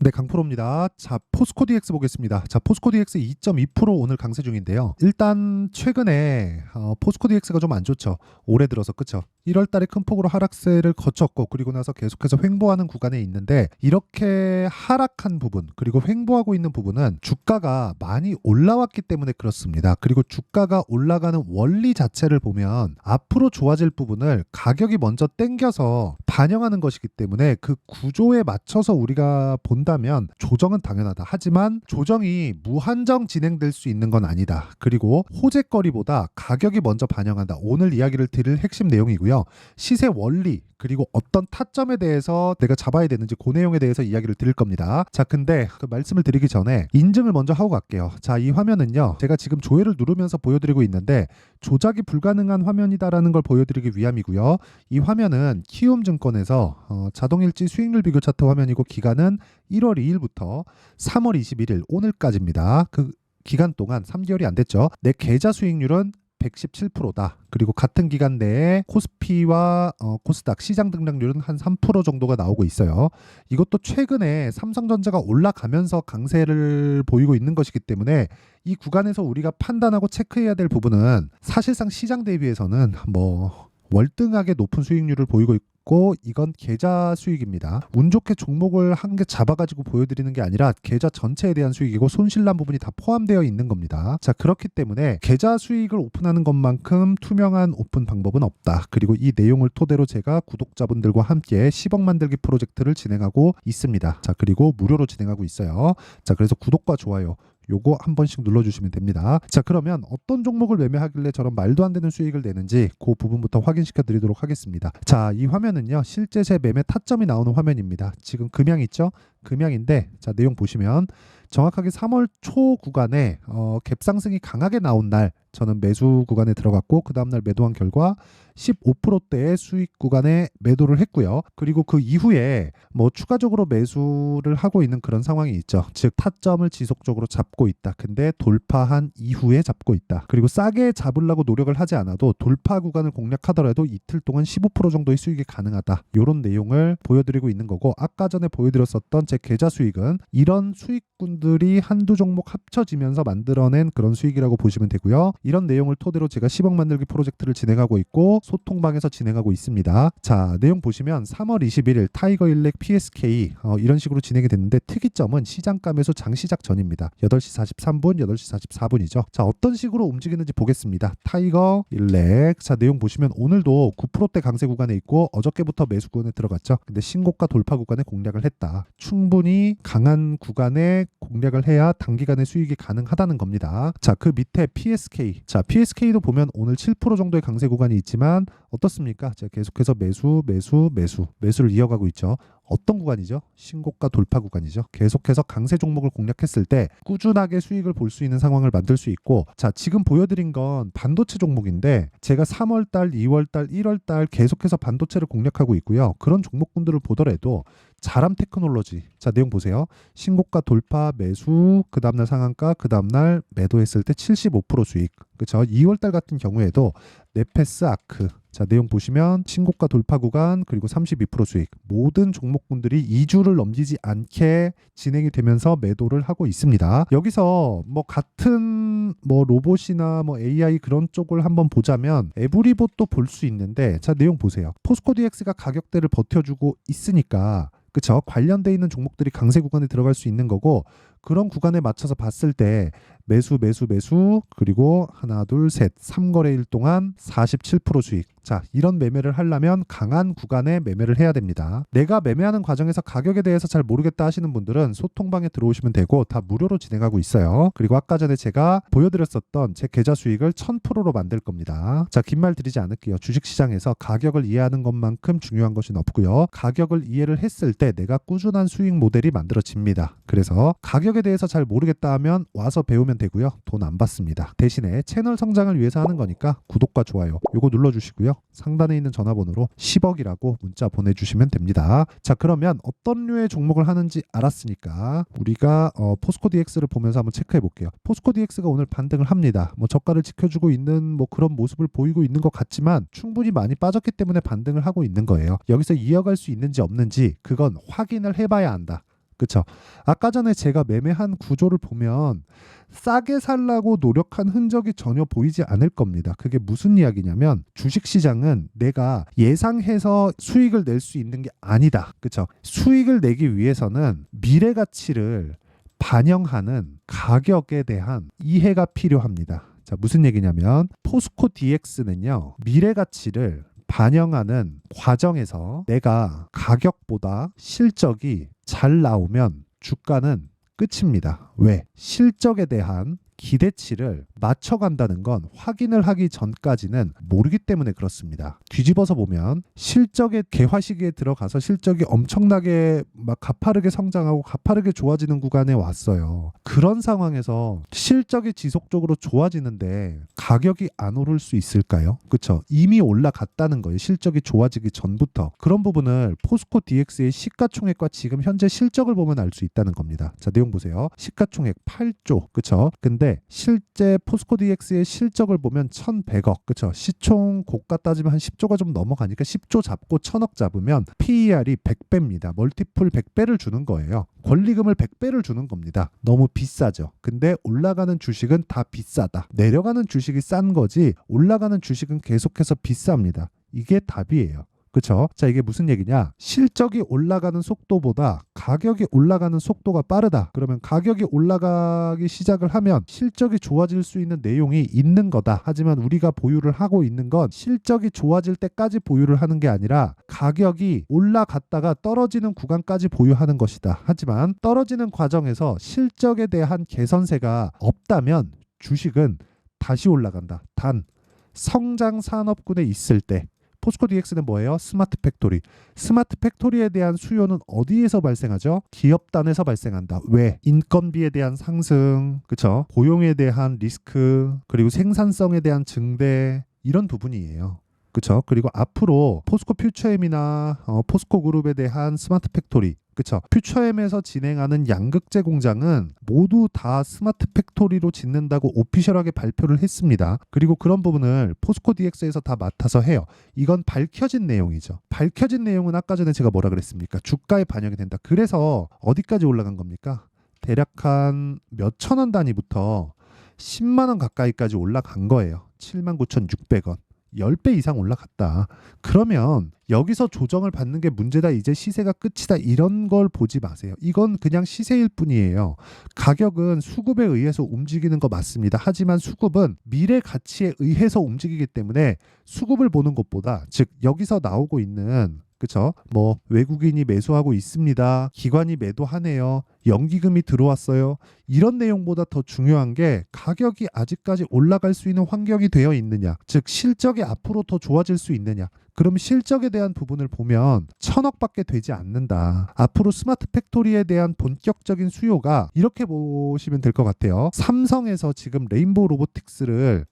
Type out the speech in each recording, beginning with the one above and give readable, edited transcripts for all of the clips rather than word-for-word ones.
네, 강프로입니다. 자, 포스코 DX 보겠습니다. 자, 포스코 DX 2.2% 오늘 강세 중인데요. 일단 최근에 포스코 DX가 좀 안 좋죠. 올해 들어서 그쵸? 1월 달에 큰 폭으로 하락세를 거쳤고 그리고 나서 계속해서 횡보하는 구간에 있는데 이렇게 하락한 부분 그리고 횡보하고 있는 부분은 주가가 많이 올라왔기 때문에 그렇습니다. 그리고 주가가 올라가는 원리 자체를 보면 앞으로 좋아질 부분을 가격이 먼저 땡겨서 반영하는 것이기 때문에 그 구조에 맞춰서 우리가 본다면 조정은 당연하다. 하지만 조정이 무한정 진행될 수 있는 건 아니다. 그리고 호재거리보다 가격이 먼저 반영한다. 오늘 이야기를 드릴 핵심 내용이고요. 시세 원리 그리고 어떤 타점에 대해서 내가 잡아야 되는지 그 내용에 대해서 이야기를 드릴 겁니다. 자, 근데 그 말씀을 드리기 전에 인증을 먼저 하고 갈게요. 자, 이 화면은요. 제가 지금 조회를 누르면서 보여드리고 있는데 조작이 불가능한 화면이다라는 걸 보여드리기 위함이고요. 이 화면은 키움증권에서 자동일지 수익률 비교 차트 화면이고 기간은 1월 2일부터 3월 21일 오늘까지입니다. 그 기간 동안 3개월이 안 됐죠. 내 계좌 수익률은 117%다. 그리고 같은 기간 내에 코스피와 코스닥 시장 등락률은 한 3% 정도가 나오고 있어요. 이것도 최근에 삼성전자가 올라가면서 강세를 보이고 있는 것이기 때문에 이 구간에서 우리가 판단하고 체크해야 될 부분은 사실상 시장 대비해서는 월등하게 높은 수익률을 보이고 있고 이건 계좌 수익입니다. 운 좋게 종목을 한 개 잡아가지고 보여드리는 게 아니라 계좌 전체에 대한 수익이고 손실난 부분이 다 포함되어 있는 겁니다. 자, 그렇기 때문에 계좌 수익을 오픈하는 것만큼 투명한 오픈 방법은 없다. 그리고 이 내용을 토대로 제가 구독자분들과 함께 10억 만들기 프로젝트를 진행하고 있습니다. 자, 그리고 무료로 진행하고 있어요. 자, 그래서 구독과 좋아요 요거 한 번씩 눌러주시면 됩니다. 자, 그러면 어떤 종목을 매매하길래 저런 말도 안 되는 수익을 내는지 그 부분부터 확인시켜 드리도록 하겠습니다. 자, 이 화면은요 실제 제 매매 타점이 나오는 화면입니다. 지금 금양 있죠? 금양인데 자, 내용 보시면 정확하게 3월 초 구간에 갭상승이 강하게 나온 날 저는 매수 구간에 들어갔고 그 다음날 매도한 결과 15%대의 수익 구간에 매도를 했고요. 그리고 그 이후에 추가적으로 매수를 하고 있는 그런 상황이 있죠. 즉 타점을 지속적으로 잡고 있다. 근데 돌파한 이후에 잡고 있다. 그리고 싸게 잡으려고 노력을 하지 않아도 돌파 구간을 공략하더라도 이틀 동안 15% 정도의 수익이 가능하다. 이런 내용을 보여드리고 있는 거고 아까 전에 보여드렸었던 제 계좌 수익은 이런 수익군들이 한두 종목 합쳐지면서 만들어낸 그런 수익이라고 보시면 되고요. 이런 내용을 토대로 제가 10억 만들기 프로젝트를 진행하고 있고 소통방에서 진행하고 있습니다. 자, 내용 보시면 3월 21일 타이거일렉 PSK 이런 식으로 진행이 됐는데 특이점은 시장가 매수 장시작 전입니다. 8시 43분, 8시 44분이죠. 자, 어떤 식으로 움직이는지 보겠습니다. 타이거일렉 자, 내용 보시면 오늘도 9%대 강세 구간에 있고 어저께부터 매수 구간에 들어갔죠. 근데 신고가 돌파 구간에 공략을 했다. 충분히 강한 구간에 공략을 해야 단기간에 수익이 가능하다는 겁니다. 자, 그 밑에 PSK 자, PSK도 보면 오늘 7% 정도의 강세 구간이 있지만 어떻습니까? 제가 계속해서 매수를 이어가고 있죠. 어떤 구간이죠? 신고가 돌파 구간이죠. 계속해서 강세 종목을 공략했을 때 꾸준하게 수익을 볼 수 있는 상황을 만들 수 있고 자, 지금 보여드린 건 반도체 종목인데 제가 3월달, 2월달, 1월달 계속해서 반도체를 공략하고 있고요. 그런 종목군들을 보더라도 자람 테크놀로지 자, 내용 보세요. 신고가 돌파 매수 그 다음날 상한가 그 다음날 매도했을 때 75% 수익 그렇죠. 2월달 같은 경우에도 네페스 아크 자, 내용 보시면 신고가 돌파 구간 그리고 32% 수익 모든 종목군들이 2주를 넘기지 않게 진행이 되면서 매도를 하고 있습니다. 여기서 같은 로봇이나 AI 그런 쪽을 한번 보자면 에브리봇도 볼 수 있는데 자, 내용 보세요. 포스코 DX가 가격대를 버텨주고 있으니까 그쵸? 관련돼 있는 종목들이 강세 구간에 들어갈 수 있는 거고 그런 구간에 맞춰서 봤을 때 매수 그리고 하나 둘 셋 3거래일 동안 47% 수익 자, 이런 매매를 하려면 강한 구간에 매매를 해야 됩니다. 내가 매매하는 과정에서 가격에 대해서 잘 모르겠다 하시는 분들은 소통방에 들어오시면 되고 다 무료로 진행하고 있어요. 그리고 아까 전에 제가 보여드렸었던 제 계좌 수익을 1000%로 만들 겁니다. 자, 긴 말 드리지 않을게요. 주식시장에서 가격을 이해하는 것만큼 중요한 것은 없고요. 가격을 이해를 했을 때 내가 꾸준한 수익 모델이 만들어집니다. 그래서 가격에 대해서 잘 모르겠다 하면 와서 배우면 되고요. 돈 안 받습니다. 대신에 채널 성장을 위해서 하는 거니까 구독과 좋아요 요거 눌러주시고요. 상단에 있는 전화번호로 10억이라고 문자 보내주시면 됩니다. 자, 그러면 어떤 류의 종목을 하는지 알았으니까 우리가 포스코 DX를 보면서 한번 체크해 볼게요. 포스코 DX가 오늘 반등을 합니다. 저가를 지켜주고 있는 그런 모습을 보이고 있는 것 같지만 충분히 많이 빠졌기 때문에 반등을 하고 있는 거예요. 여기서 이어갈 수 있는지 없는지 그건 확인을 해봐야 한다. 그쵸? 아까 전에 제가 매매한 구조를 보면 싸게 살라고 노력한 흔적이 전혀 보이지 않을 겁니다. 그게 무슨 이야기냐면 주식시장은 내가 예상해서 수익을 낼 수 있는 게 아니다. 그쵸? 수익을 내기 위해서는 미래 가치를 반영하는 가격에 대한 이해가 필요합니다. 자, 무슨 얘기냐면 포스코 DX는요, 미래 가치를 반영하는 과정에서 내가 가격보다 실적이 잘 나오면 주가는 끝입니다. 왜? 실적에 대한 기대치를 맞춰간다는 건 확인을 하기 전까지는 모르기 때문에 그렇습니다. 뒤집어서 보면 실적의 개화 시기에 들어가서 실적이 엄청나게 막 가파르게 성장하고 가파르게 좋아지는 구간에 왔어요. 그런 상황에서 실적이 지속적으로 좋아지는데 가격이 안 오를 수 있을까요? 그렇죠? 이미 올라갔다는 거예요. 실적이 좋아지기 전부터. 그런 부분을 포스코 DX의 시가총액과 지금 현재 실적을 보면 알 수 있다는 겁니다. 자, 내용 보세요. 시가총액 8조. 그렇죠? 근데 실제 포스코 DX의 실적을 보면 1,100억. 그쵸? 시총 고가 따지면 한 10조가 좀 넘어가니까 10조 잡고 1,000억 잡으면 PER이 100배입니다. 멀티플 100배를 주는 거예요. 권리금을 100배를 주는 겁니다. 너무 비싸죠. 근데 올라가는 주식은 다 비싸다. 내려가는 주식이 싼 거지 올라가는 주식은 계속해서 비쌉니다. 이게 답이에요. 그쵸? 자, 이게 무슨 얘기냐? 실적이 올라가는 속도보다 가격이 올라가는 속도가 빠르다. 그러면 가격이 올라가기 시작을 하면 실적이 좋아질 수 있는 내용이 있는 거다. 하지만 우리가 보유를 하고 있는 건 실적이 좋아질 때까지 보유를 하는 게 아니라 가격이 올라갔다가 떨어지는 구간까지 보유하는 것이다. 하지만 떨어지는 과정에서 실적에 대한 개선세가 없다면 주식은 다시 올라간다. 단 성장 산업군에 있을 때 포스코 DX는 뭐예요? 스마트 팩토리. 스마트 팩토리에 대한 수요는 어디에서 발생하죠? 기업단에서 발생한다. 왜? 인건비에 대한 상승, 그쵸? 고용에 대한 리스크, 그리고 생산성에 대한 증대, 이런 부분이에요. 그쵸? 그리고 앞으로 포스코 퓨처엠이나 포스코 그룹에 대한 스마트 팩토리, 그쵸? 퓨처엠에서 진행하는 양극재 공장은 모두 다 스마트 팩토리로 짓는다고 오피셜하게 발표를 했습니다. 그리고 그런 부분을 포스코 DX에서 다 맡아서 해요. 이건 밝혀진 내용이죠. 밝혀진 내용은 아까 전에 제가 뭐라 그랬습니까? 주가에 반영이 된다. 그래서 어디까지 올라간 겁니까? 대략 한 몇천 원 단위부터 10만 원 가까이까지 올라간 거예요. 79,600원. 10배 이상 올라갔다. 그러면 여기서 조정을 받는 게 문제다. 이제 시세가 끝이다. 이런 걸 보지 마세요. 이건 그냥 시세일 뿐이에요. 가격은 수급에 의해서 움직이는 거 맞습니다. 하지만 수급은 미래 가치에 의해서 움직이기 때문에 수급을 보는 것보다, 즉 여기서 나오고 있는, 그쵸? 뭐 외국인이 매수하고 있습니다. 기관이 매도하네요. 연기금이 들어왔어요. 이런 내용보다 더 중요한 게 가격이 아직까지 올라갈 수 있는 환경이 되어 있느냐. 즉 실적이 앞으로 더 좋아질 수 있느냐. 그럼 실적에 대한 부분을 보면 1,000억밖에 되지 않는다. 앞으로 스마트 팩토리에 대한 본격적인 수요가 이렇게 보시면 될 것 같아요. 삼성에서 지금 레인보우 로보틱스를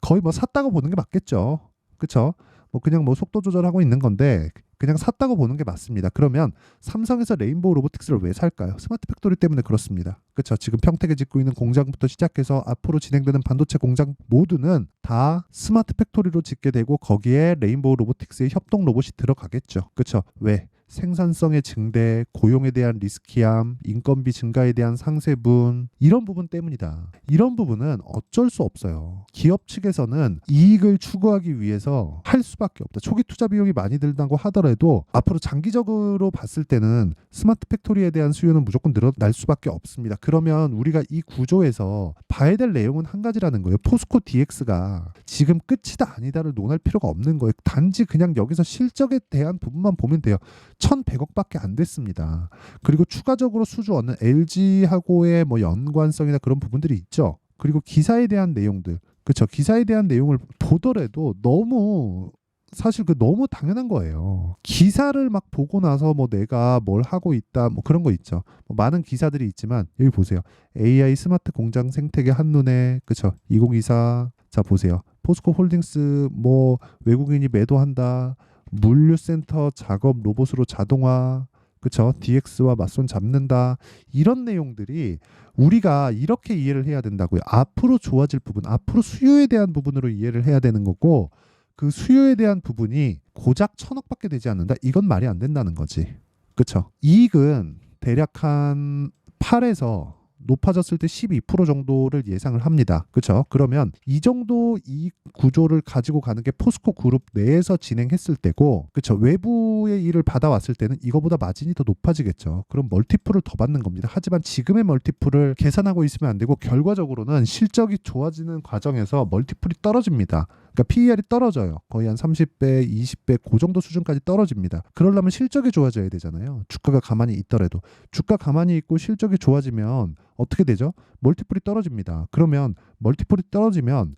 거의 뭐 샀다고 보는 게 맞겠죠. 그쵸? 뭐 그냥 뭐 속도 조절하고 있는 건데 그냥 샀다고 보는 게 맞습니다. 그러면 삼성에서 레인보우 로보틱스를 왜 살까요? 스마트 팩토리 때문에 그렇습니다. 그렇죠? 지금 평택에 짓고 있는 공장부터 시작해서 앞으로 진행되는 반도체 공장 모두는 다 스마트 팩토리로 짓게 되고 거기에 레인보우 로보틱스의 협동 로봇이 들어가겠죠. 그렇죠? 왜? 생산성의 증대, 고용에 대한 리스키함, 인건비 증가에 대한 상세분, 이런 부분 때문이다. 이런 부분은 어쩔 수 없어요. 기업 측에서는 이익을 추구하기 위해서 할 수밖에 없다. 초기 투자 비용이 많이 들다고 하더라도 앞으로 장기적으로 봤을 때는 스마트 팩토리에 대한 수요는 무조건 늘어날 수밖에 없습니다. 그러면 우리가 이 구조에서 봐야 될 내용은 한 가지라는 거예요. 포스코 DX가 지금 끝이다 아니다를 논할 필요가 없는 거예요. 단지 그냥 여기서 실적에 대한 부분만 보면 돼요. 1,100억밖에 안 됐습니다. 그리고 추가적으로 수주 얻는 LG하고의 뭐 연관성이나 그런 부분들이 있죠. 그리고 기사에 대한 내용들, 그렇죠. 기사에 대한 내용을 보더라도 너무 사실 너무 당연한 거예요. 기사를 막 보고 나서 뭐 내가 뭘 하고 있다 뭐 그런 거 있죠. 뭐 많은 기사들이 있지만 여기 보세요. AI 스마트 공장 생태계 한눈에, 그렇죠. 2024. 자 보세요. 포스코 홀딩스 뭐 외국인이 매도한다. 물류센터 작업 로봇으로 자동화, 그쵸? DX와 맞손 잡는다. 이런 내용들이 우리가 이렇게 이해를 해야 된다고요. 앞으로 좋아질 부분, 앞으로 수요에 대한 부분으로 이해를 해야 되는 거고, 그 수요에 대한 부분이 고작 1,000억밖에 되지 않는다. 이건 말이 안 된다는 거지. 그쵸? 이익은 대략 한 8에서 높아졌을 때 12% 정도를 예상을 합니다. 그렇죠? 그러면 이 정도 이 구조를 가지고 가는 게 포스코 그룹 내에서 진행했을 때고, 그렇죠? 외부의 일을 받아왔을 때는 이거보다 마진이 더 높아지겠죠. 그럼 멀티플을 더 받는 겁니다. 하지만 지금의 멀티플을 계산하고 있으면 안 되고 결과적으로는 실적이 좋아지는 과정에서 멀티플이 떨어집니다. 그러니까 PER이 떨어져요. 거의 한 30배, 20배 그 정도 수준까지 떨어집니다. 그러려면 실적이 좋아져야 되잖아요. 주가가 가만히 있더라도. 주가 가만히 있고 실적이 좋아지면 어떻게 되죠? 멀티플이 떨어집니다. 그러면 멀티플이 떨어지는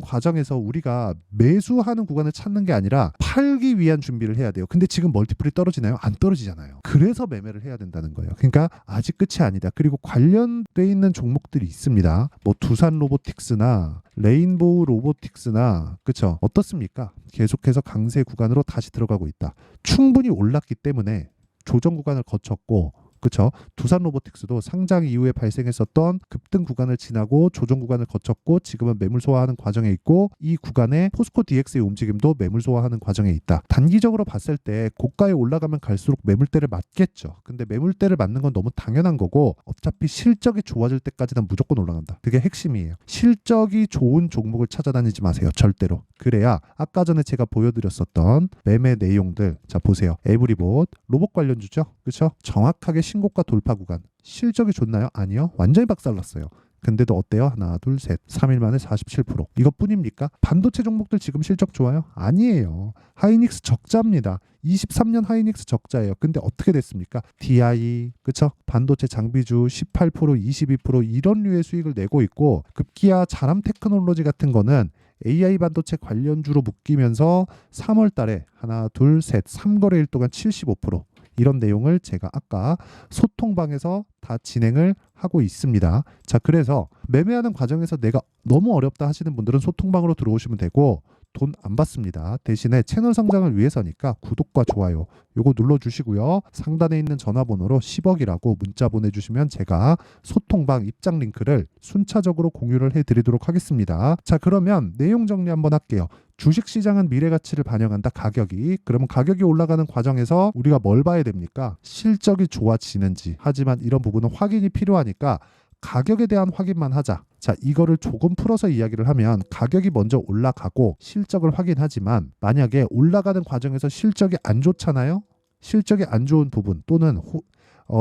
과정에서 우리가 매수하는 구간을 찾는 게 아니라 팔기 위한 준비를 해야 돼요. 근데 지금 멀티플이 떨어지나요? 안 떨어지잖아요. 그래서 매매를 해야 된다는 거예요. 그러니까 아직 끝이 아니다. 그리고 관련돼 있는 종목들이 있습니다. 뭐 두산 로보틱스나 레인보우 로보틱스나, 그쵸? 어떻습니까? 계속해서 강세 구간으로 다시 들어가고 있다. 충분히 올랐기 때문에 조정 구간을 거쳤고, 그쵸? 두산 로보틱스도 상장 이후에 발생했었던 급등 구간을 지나고 조정 구간을 거쳤고 지금은 매물 소화하는 과정에 있고, 이 구간에 포스코 DX의 움직임도 매물 소화하는 과정에 있다. 단기적으로 봤을 때 고가에 올라가면 갈수록 매물대를 맞겠죠. 근데 매물대를 맞는 건 너무 당연한 거고, 어차피 실적이 좋아질 때까지는 무조건 올라간다. 그게 핵심이에요. 실적이 좋은 종목을 찾아다니지 마세요. 절대로. 그래야 아까 전에 제가 보여드렸었던 매매 내용들, 자 보세요. 에브리봇 로봇 관련주죠. 그렇죠? 정확하게 신고가 돌파 구간. 실적이 좋나요? 아니요. 완전히 박살났어요. 근데도 어때요? 하나, 둘, 셋. 3일 만에 47%. 이것뿐입니까? 반도체 종목들 지금 실적 좋아요? 아니에요. 하이닉스 적자입니다. 23년 하이닉스 적자예요. 근데 어떻게 됐습니까? DI, 그쵸? 반도체 장비주 18%, 22% 이런 류의 수익을 내고 있고, 급기야 자람 테크놀로지 같은 거는 AI 반도체 관련주로 묶이면서 3월 달에 하나, 둘, 셋, 3거래일 동안 75%. 이런 내용을 제가 아까 소통방에서 다 진행을 하고 있습니다. 자, 그래서 매매하는 과정에서 내가 너무 어렵다 하시는 분들은 소통방으로 들어오시면 되고, 돈 안 받습니다. 대신에 채널 성장을 위해서니까 구독과 좋아요 요거 눌러주시고요. 상단에 있는 전화번호로 10억이라고 문자 보내주시면 제가 소통방 입장 링크를 순차적으로 공유를 해드리도록 하겠습니다. 자, 그러면 내용 정리 한번 할게요. 주식시장은 미래가치를 반영한다. 가격이. 그러면 가격이 올라가는 과정에서 우리가 뭘 봐야 됩니까? 실적이 좋아지는지. 하지만 이런 부분은 확인이 필요하니까 가격에 대한 확인만 하자. 자, 이거를 조금 풀어서 이야기를 하면 가격이 먼저 올라가고 실적을 확인하지만, 만약에 올라가는 과정에서 실적이 안 좋잖아요. 실적이 안 좋은 부분 또는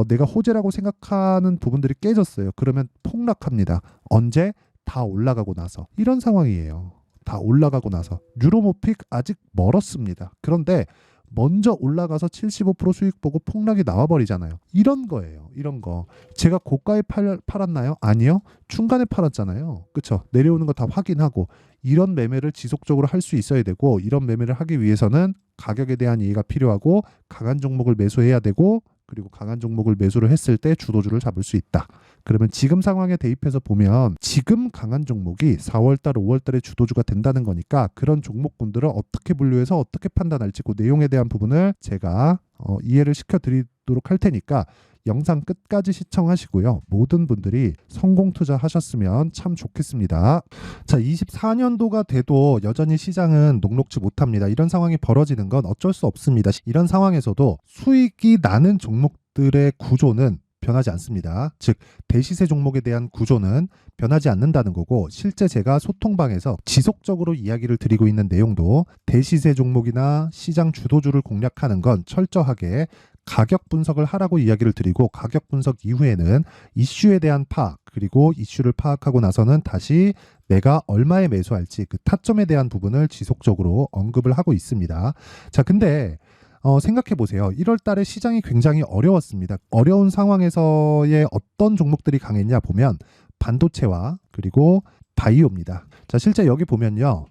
내가 호재라고 생각하는 부분들이 깨졌어요. 그러면 폭락합니다. 언제? 다 올라가고 나서. 이런 상황이에요. 다 올라가고 나서. 뉴로모픽 아직 멀었습니다. 그런데 먼저 올라가서 75% 수익 보고 폭락이 나와버리잖아요. 이런 거예요. 이런 거. 제가 고가에 팔았나요? 아니요. 중간에 팔았잖아요. 그쵸? 내려오는 거 다 확인하고. 이런 매매를 지속적으로 할 수 있어야 되고, 이런 매매를 하기 위해서는 가격에 대한 이해가 필요하고, 강한 종목을 매수해야 되고, 그리고 강한 종목을 매수를 했을 때 주도주를 잡을 수 있다. 그러면 지금 상황에 대입해서 보면 지금 강한 종목이 4월달, 5월달에 주도주가 된다는 거니까, 그런 종목군들을 어떻게 분류해서 어떻게 판단할지 그 내용에 대한 부분을 제가 이해를 시켜드리도록 할 테니까 영상 끝까지 시청하시고요. 모든 분들이 성공 투자하셨으면 참 좋겠습니다. 자, 24년도가 돼도 여전히 시장은 녹록지 못합니다. 이런 상황이 벌어지는 건 어쩔 수 없습니다. 이런 상황에서도 수익이 나는 종목들의 구조는 변하지 않습니다. 즉, 대시세 종목에 대한 구조는 변하지 않는다는 거고, 실제 제가 소통방에서 지속적으로 이야기를 드리고 있는 내용도 대시세 종목이나 시장 주도주를 공략하는 건 철저하게 가격 분석을 하라고 이야기를 드리고, 가격 분석 이후에는 이슈에 대한 파악, 그리고 이슈를 파악하고 나서는 다시 내가 얼마에 매수할지 그 타점에 대한 부분을 지속적으로 언급을 하고 있습니다. 자, 근데 생각해 보세요. 1월 달에 시장이 굉장히 어려웠습니다. 어려운 상황에서의 어떤 종목들이 강했냐 보면 반도체와 그리고 바이오입니다. 자, 실제 여기 보면요.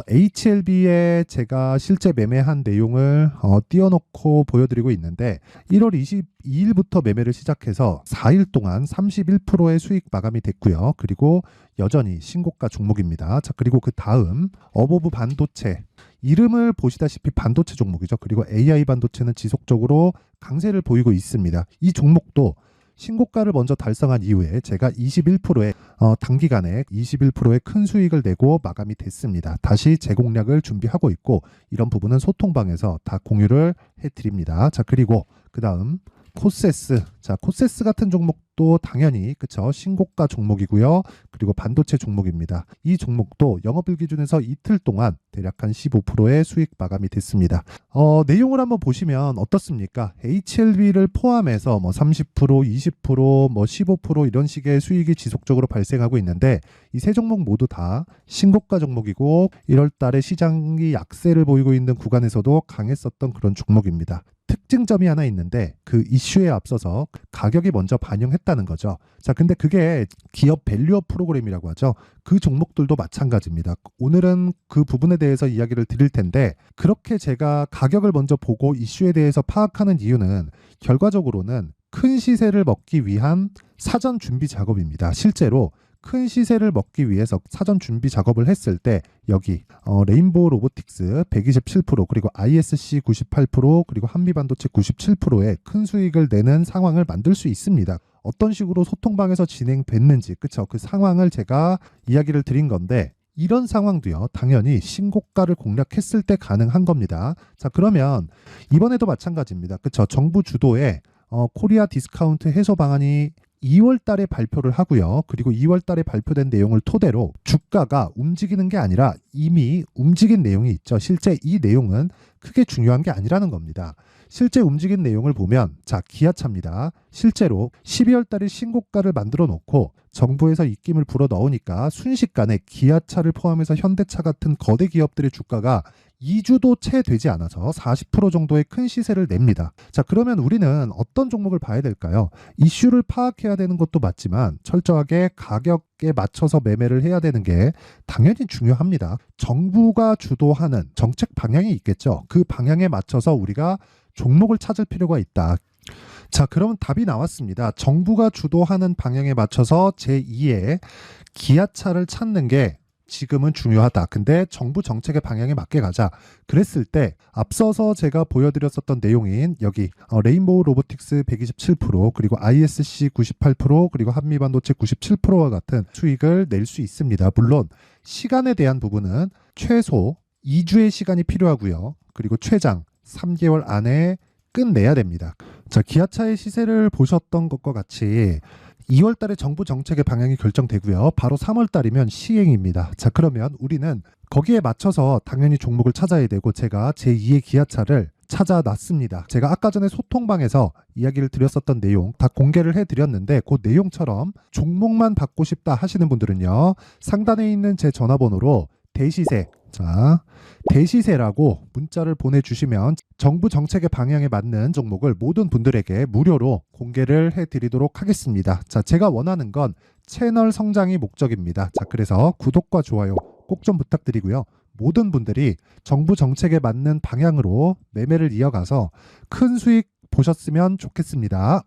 HLB에 제가 실제 매매한 내용을 띄워놓고 보여드리고 있는데, 1월 22일부터 매매를 시작해서 4일 동안 31%의 수익 마감이 됐고요. 그리고 여전히 신고가 종목입니다. 자, 그리고 그 다음 어보브 반도체, 이름을 보시다시피 반도체 종목이죠. 그리고 AI 반도체는 지속적으로 강세를 보이고 있습니다. 이 종목도 신고가를 먼저 달성한 이후에 제가 21%의 단기간에 21%의 큰 수익을 내고 마감이 됐습니다. 다시 재공략을 준비하고 있고, 이런 부분은 소통방에서 다 공유를 해드립니다. 자, 그리고 그 다음 코세스, 자, 코세스 같은 종목도 당연히 그쵸 신고가 종목이고요. 그리고 반도체 종목입니다. 이 종목도 영업일 기준에서 이틀 동안 대략 한 15%의 수익 마감이 됐습니다. 내용을 한번 보시면 어떻습니까? HLB를 포함해서 뭐 30%, 20%, 뭐 15% 이런 식의 수익이 지속적으로 발생하고 있는데 이 세 종목 모두 다 신고가 종목이고 1월 달에 시장이 약세를 보이고 있는 구간에서도 강했었던 그런 종목입니다. 특징점이 하나 있는데 그 이슈에 앞서서 가격이 먼저 반영했다는 거죠. 자, 근데 그게 기업 밸류업 프로그램이라고 하죠. 그 종목들도 마찬가지입니다. 오늘은 그 부분에 대해서 이야기를 드릴 텐데 그렇게 제가 가격을 먼저 보고 이슈에 대해서 파악하는 이유는 결과적으로는 큰 시세를 먹기 위한 사전 준비 작업입니다. 실제로 큰 시세를 먹기 위해서 사전 준비 작업을 했을 때 여기 레인보우 로보틱스 127% 그리고 ISC 98% 그리고 한미반도체 97%의 큰 수익을 내는 상황을 만들 수 있습니다. 어떤 식으로 소통방에서 진행됐는지 그쵸? 그 상황을 제가 이야기를 드린 건데 이런 상황도요 당연히 신고가를 공략했을 때 가능한 겁니다. 자, 그러면 이번에도 마찬가지입니다. 그쵸? 정부 주도의 코리아 디스카운트 해소 방안이 2월 달에 발표를 하고요. 그리고 2월 달에 발표된 내용을 토대로 주가가 움직이는 게 아니라 이미 움직인 내용이 있죠. 실제 이 내용은 크게 중요한 게 아니라는 겁니다. 실제 움직인 내용을 보면 자, 기아차입니다. 실제로 12월 달에 신고가를 만들어 놓고 정부에서 입김을 불어 넣으니까 순식간에 기아차를 포함해서 현대차 같은 거대 기업들의 주가가 2주도 채 되지 않아서 40% 정도의 큰 시세를 냅니다. 자, 그러면 우리는 어떤 종목을 봐야 될까요? 이슈를 파악해야 되는 것도 맞지만 철저하게 가격에 맞춰서 매매를 해야 되는 게 당연히 중요합니다. 정부가 주도하는 정책 방향이 있겠죠. 그 방향에 맞춰서 우리가 종목을 찾을 필요가 있다. 자, 그러면 답이 나왔습니다. 정부가 주도하는 방향에 맞춰서 제2의 기아차를 찾는 게 지금은 중요하다. 근데 정부 정책의 방향에 맞게 가자. 그랬을 때 앞서서 제가 보여드렸었던 내용인 여기 레인보우 로보틱스 127% 그리고 ISC 98% 그리고 한미반도체 97%와 같은 수익을 낼 수 있습니다. 물론 시간에 대한 부분은 최소 2주의 시간이 필요하고요. 그리고 최장 3개월 안에 끝내야 됩니다. 자, 기아차의 시세를 보셨던 것과 같이 2월 달에 정부 정책의 방향이 결정되고요. 바로 3월 달이면 시행입니다. 자, 그러면 우리는 거기에 맞춰서 당연히 종목을 찾아야 되고 제가 제2의 기아차를 찾아놨습니다. 제가 아까 전에 소통방에서 이야기를 드렸었던 내용 다 공개를 해드렸는데 그 내용처럼 종목만 받고 싶다 하시는 분들은요. 상단에 있는 제 전화번호로 대시세, 자, 대시세라고 문자를 보내주시면 정부 정책의 방향에 맞는 종목을 모든 분들에게 무료로 공개를 해드리도록 하겠습니다. 자, 제가 원하는 건 채널 성장이 목적입니다. 자, 그래서 구독과 좋아요 꼭 좀 부탁드리고요. 모든 분들이 정부 정책에 맞는 방향으로 매매를 이어가서 큰 수익 보셨으면 좋겠습니다.